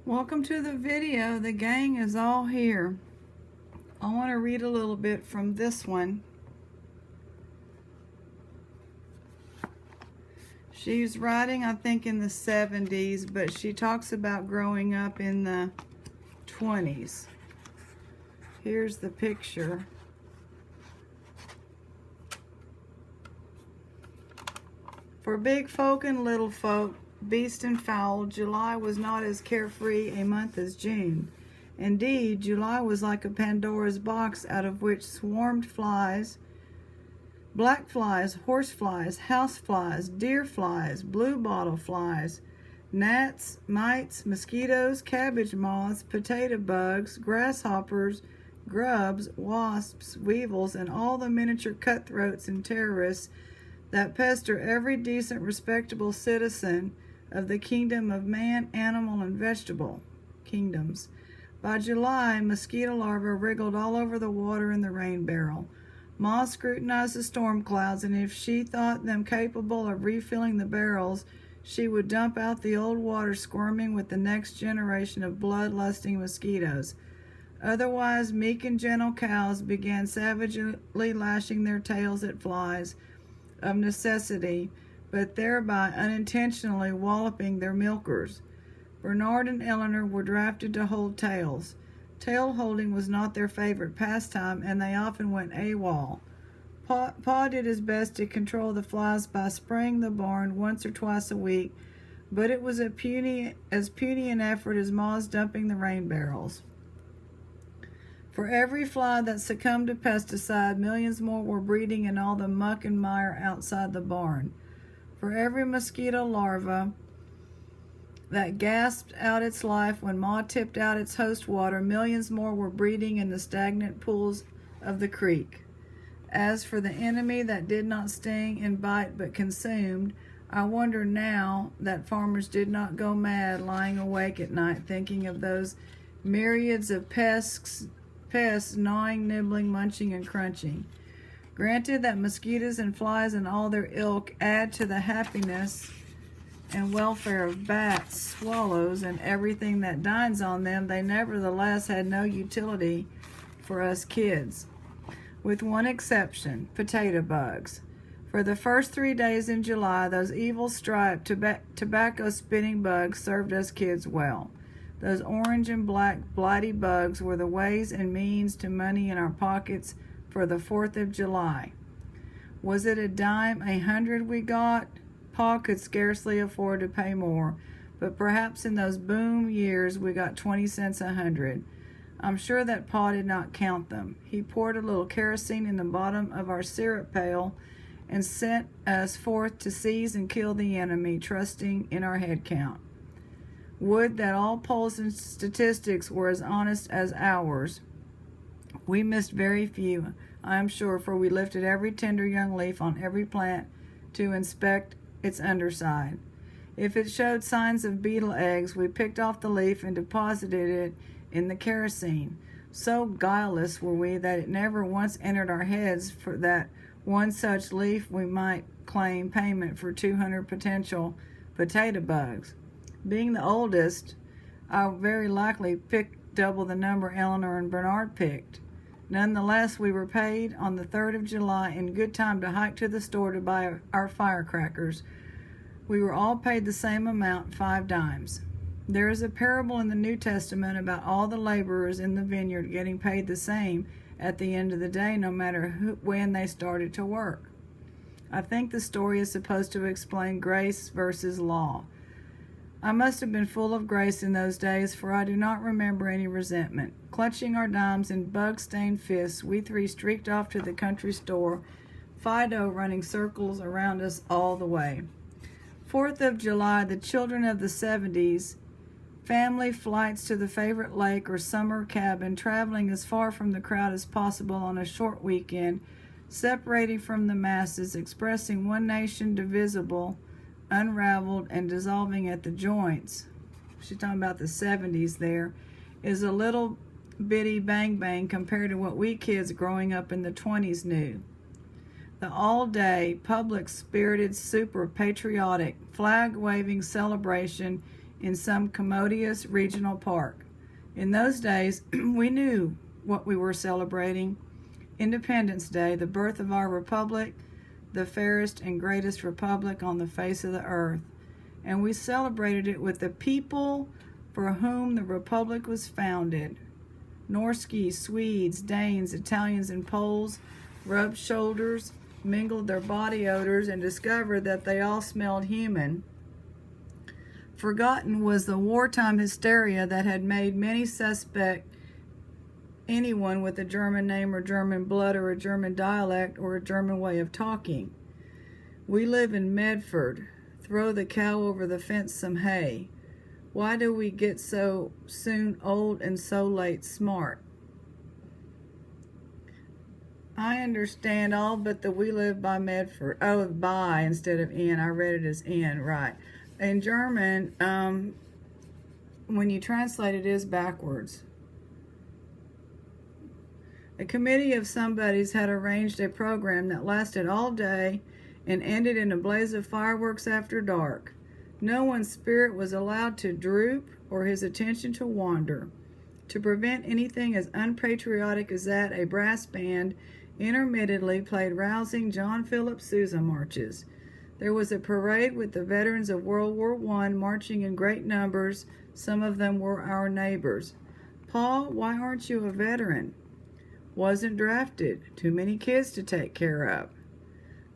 Welcome to the video. The gang is all here. I want to read a little bit from this one. She's writing, I think, in the 70s, but she talks about growing up in the 20s. Here's the picture. For big folk and little folk, beast and fowl, July was not as carefree a month as June. Indeed, July was like a Pandora's box out of which swarmed flies, black flies, horse flies, house flies, deer flies, bluebottle flies, gnats, mites, mosquitoes, cabbage moths, potato bugs, grasshoppers, grubs, wasps, weevils, and all the miniature cutthroats and terrorists that pester every decent, respectable citizen of the kingdom of man, animal, and vegetable kingdoms. By July, mosquito larvae wriggled all over the water in the rain barrel. Ma scrutinized the storm clouds, and if she thought them capable of refilling the barrels, she would dump out the old water, squirming with the next generation of blood-lusting mosquitoes. Otherwise, meek and gentle cows began savagely lashing their tails at flies, of necessity, but thereby unintentionally walloping their milkers. Bernard and Eleanor were drafted to hold tails. Tail holding was not their favorite pastime, and they often went AWOL. Pa did his best to control the flies by spraying the barn once or twice a week, but it was as puny an effort as Ma's dumping the rain barrels. For every fly that succumbed to pesticide, millions more were breeding in all the muck and mire outside the barn. For every mosquito larva that gasped out its life when Ma tipped out its host water, millions more were breeding in the stagnant pools of the creek. As for the enemy that did not sting and bite but consumed, I wonder now that farmers did not go mad lying awake at night thinking of those myriads of pests gnawing, nibbling, munching, and crunching. Granted that mosquitoes and flies and all their ilk add to the happiness and welfare of bats, swallows, and everything that dines on them, they nevertheless had no utility for us kids. With one exception, potato bugs. For the first 3 days in July, those evil striped tobacco-spitting bugs served us kids well. Those orange and black blighty bugs were the ways and means to money in our pockets for the 4th of July. Was it a dime 100 we got? Pa could scarcely afford to pay more, but perhaps in those boom years we got 20 cents 100. I'm sure that Pa did not count them. He poured a little kerosene in the bottom of our syrup pail and sent us forth to seize and kill the enemy, trusting in our head count. Would that all polls and statistics were as honest as ours. We missed very few, I am sure, for we lifted every tender young leaf on every plant to inspect its underside. If it showed signs of beetle eggs, we picked off the leaf and deposited it in the kerosene. So guileless were we that it never once entered our heads for that one such leaf we might claim payment for 200 potential potato bugs. Being the oldest, I very likely picked double the number Eleanor and Bernard picked. Nonetheless, we were paid on the 3rd of July in good time to hike to the store to buy our firecrackers. We were all paid the same amount, 5 dimes. There is a parable in the New Testament about all the laborers in the vineyard getting paid the same at the end of the day, no matter when they started to work. I think the story is supposed to explain grace versus law. I must have been full of grace in those days, for I do not remember any resentment. Clutching our dimes in bug-stained fists, we 3 streaked off to the country store, Fido running circles around us all the way. 4th of July, the children of the 70s, family flights to the favorite lake or summer cabin, traveling as far from the crowd as possible on a short weekend, separating from the masses, expressing one nation divisible, unraveled, and dissolving at the joints. She's talking about the 70s there, is a little bitty bang compared to what we kids growing up in the 20s knew. The all-day, public-spirited, super-patriotic, flag-waving celebration in some commodious regional park. In those days, we knew what we were celebrating: Independence Day, the birth of our republic, the fairest and greatest republic on the face of the earth. And we celebrated it with the people for whom the republic was founded. Norski, Swedes, Danes, Italians, and Poles rubbed shoulders, mingled their body odors, and discovered that they all smelled human. Forgotten was the wartime hysteria that had made many suspect anyone with a German name or German blood or a German dialect or a German way of talking. We live in Medford. Throw the cow over the fence some hay. Why do we get so soon old and so late smart? I understand all but the we live by Medford. Oh, by instead of in. I read it as in, right. In German, when you translate it is backwards. A committee of somebodies had arranged a program that lasted all day and ended in a blaze of fireworks after dark. No one's spirit was allowed to droop or his attention to wander. To prevent anything as unpatriotic as that, a brass band intermittently played rousing John Philip Sousa marches. There was a parade with the veterans of World War I marching in great numbers. Some of them were our neighbors. Paul, why aren't you a veteran? Wasn't drafted. Too many kids to take care of.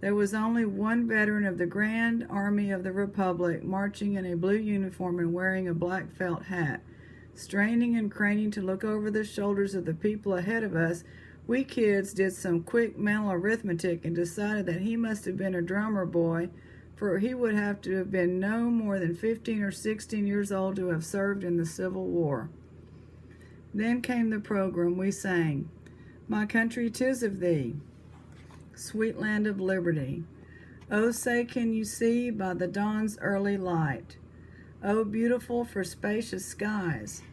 There was only one veteran of the Grand Army of the Republic, marching in a blue uniform and wearing a black felt hat. Straining and craning to look over the shoulders of the people ahead of us, we kids did some quick mental arithmetic and decided that he must have been a drummer boy, for he would have to have been no more than 15 or 16 years old to have served in the Civil War. Then came the program. We sang, "My country, 'tis of thee, sweet land of liberty. Oh, say, can you see by the dawn's early light? Oh, beautiful for spacious skies,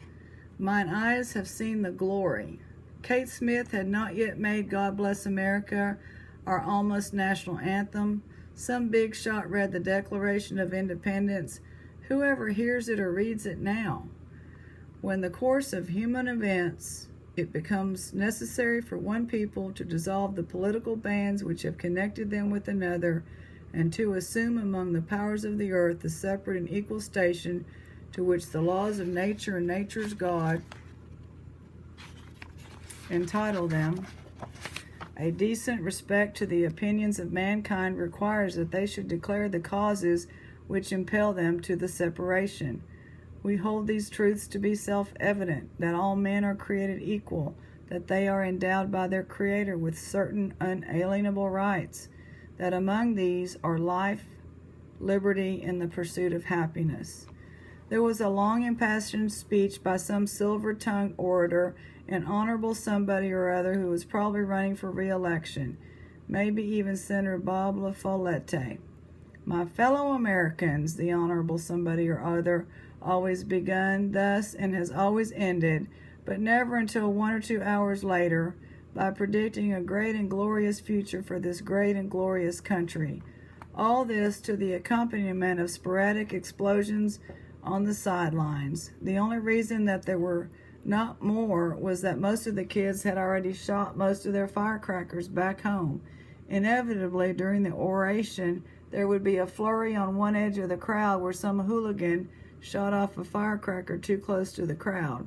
mine eyes have seen the glory." Kate Smith had not yet made "God Bless America" our almost national anthem. Some big shot read the Declaration of Independence. Whoever hears it or reads it now? When the course of human events it becomes necessary for one people to dissolve the political bands which have connected them with another, and to assume among the powers of the earth the separate and equal station to which the laws of nature and nature's God entitle them. A decent respect to the opinions of mankind requires that they should declare the causes which impel them to the separation. We hold these truths to be self-evident, that all men are created equal, that they are endowed by their Creator with certain unalienable rights, that among these are life, liberty, and the pursuit of happiness. There was a long impassioned speech by some silver-tongued orator, an honorable somebody or other who was probably running for re-election, maybe even Senator Bob La Follette. "My fellow Americans," the honorable somebody or other always begun thus and has always ended, but never until 1 or 2 hours later, by predicting a great and glorious future for this great and glorious country. All this to the accompaniment of sporadic explosions on the sidelines. The only reason that there were not more was that most of the kids had already shot most of their firecrackers back home. Inevitably, during the oration, there would be a flurry on one edge of the crowd where some hooligan shot off a firecracker too close to the crowd.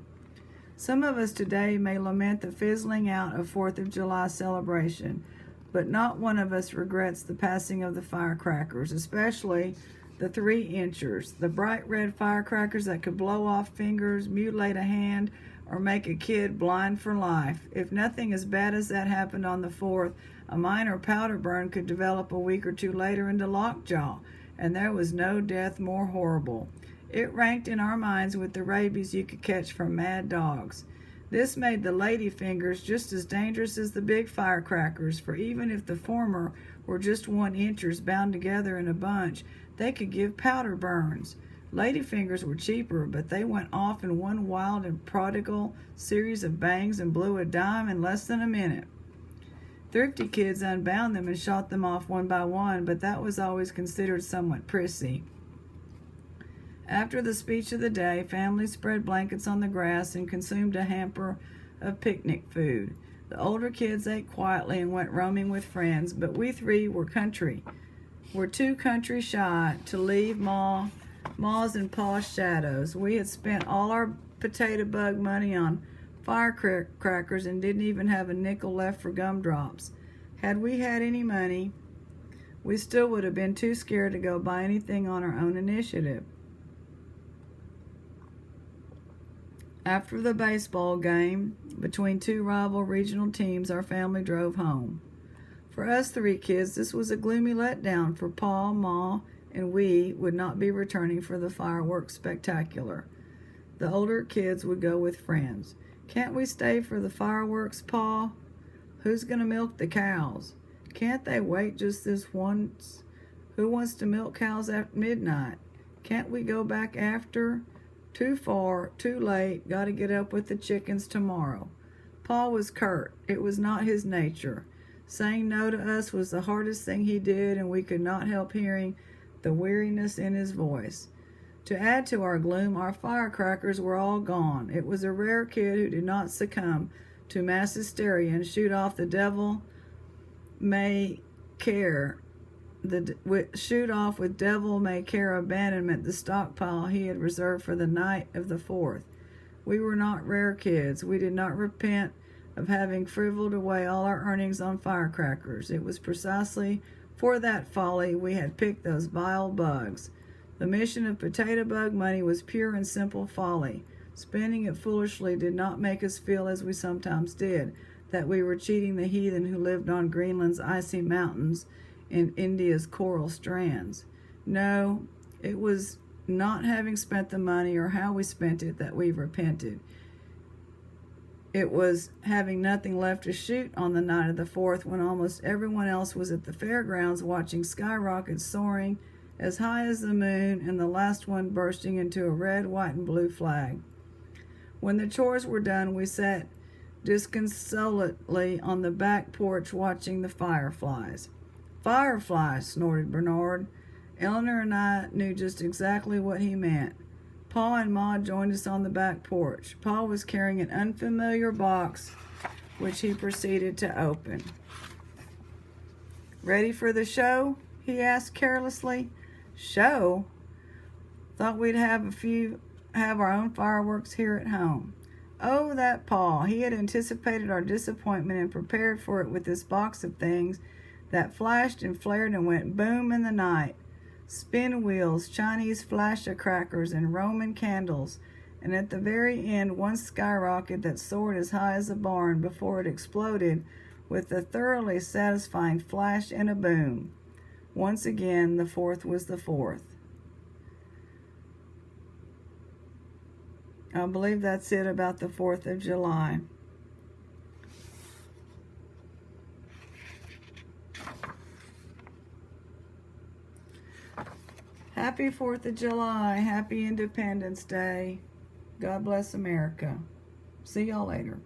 Some of us today may lament the fizzling out of 4th of July celebration, but not one of us regrets the passing of the firecrackers, especially the 3-inchers, the bright red firecrackers that could blow off fingers, mutilate a hand, or make a kid blind for life. If nothing as bad as that happened on the 4th, a minor powder burn could develop a week or two later into lockjaw, and there was no death more horrible. It ranked in our minds with the rabies you could catch from mad dogs. This made the lady fingers just as dangerous as the big firecrackers, for even if the former were just 1-inchers bound together in a bunch, they could give powder burns. Lady fingers were cheaper, but they went off in one wild and prodigal series of bangs and blew a dime in less than a minute. Thrifty kids unbound them and shot them off one by one, but that was always considered somewhat prissy. After the speech of the day, families spread blankets on the grass and consumed a hamper of picnic food. The older kids ate quietly and went roaming with friends, but we three were too country shy to leave Ma's and Pa's shadows. We had spent all our potato bug money on firecrackers and didn't even have a nickel left for gumdrops. Had we had any money, we still would have been too scared to go buy anything on our own initiative. After the baseball game between two rival regional teams, our family drove home. For us three kids, this was a gloomy letdown, for Pa, Ma, and we would not be returning for the fireworks spectacular. The older kids would go with friends. Can't we stay for the fireworks, Pa? Who's going to milk the cows? Can't they wait just this once? Who wants to milk cows at midnight? Can't we go back after? Too far, too late, got to get up with the chickens tomorrow. Pa was curt. It was not his nature. Saying no to us was the hardest thing he did, and we could not help hearing the weariness in his voice. To add to our gloom, our firecrackers were all gone. It was a rare kid who did not succumb to mass hysteria and shoot off the devil may care with devil may care abandonment the stockpile he had reserved for the night of the 4th. We were not rare kids. We did not repent of having frivoled away all our earnings on firecrackers. It was precisely for that folly we had picked those vile bugs. The mission of potato bug money was pure and simple folly. Spending it foolishly did not make us feel, as we sometimes did, that we were cheating the heathen who lived on Greenland's icy mountains and India's coral strands. No, it was not having spent the money or how we spent it that we repented. It was having nothing left to shoot on the night of the 4th, when almost everyone else was at the fairgrounds watching skyrockets soaring as high as the moon and the last one bursting into a red, white, and blue flag. When the chores were done, we sat disconsolately on the back porch watching the fireflies. Fireflies, snorted Bernard. Eleanor and I knew just exactly what he meant. Pa and Ma joined us on the back porch. Pa was carrying an unfamiliar box, which he proceeded to open. Ready for the show? He asked carelessly. Show? Thought we'd have our own fireworks here at home. Oh, that Pa. He had anticipated our disappointment and prepared for it with this box of things that flashed and flared and went boom in the night. Spin wheels, Chinese flash-a-crackers, and Roman candles, and at the very end one skyrocket that soared as high as a barn before it exploded with a thoroughly satisfying flash and a boom. Once again, the 4th was the 4th. I believe that's it about the 4th of July. Happy 4th of July. Happy Independence Day. God bless America. See y'all later.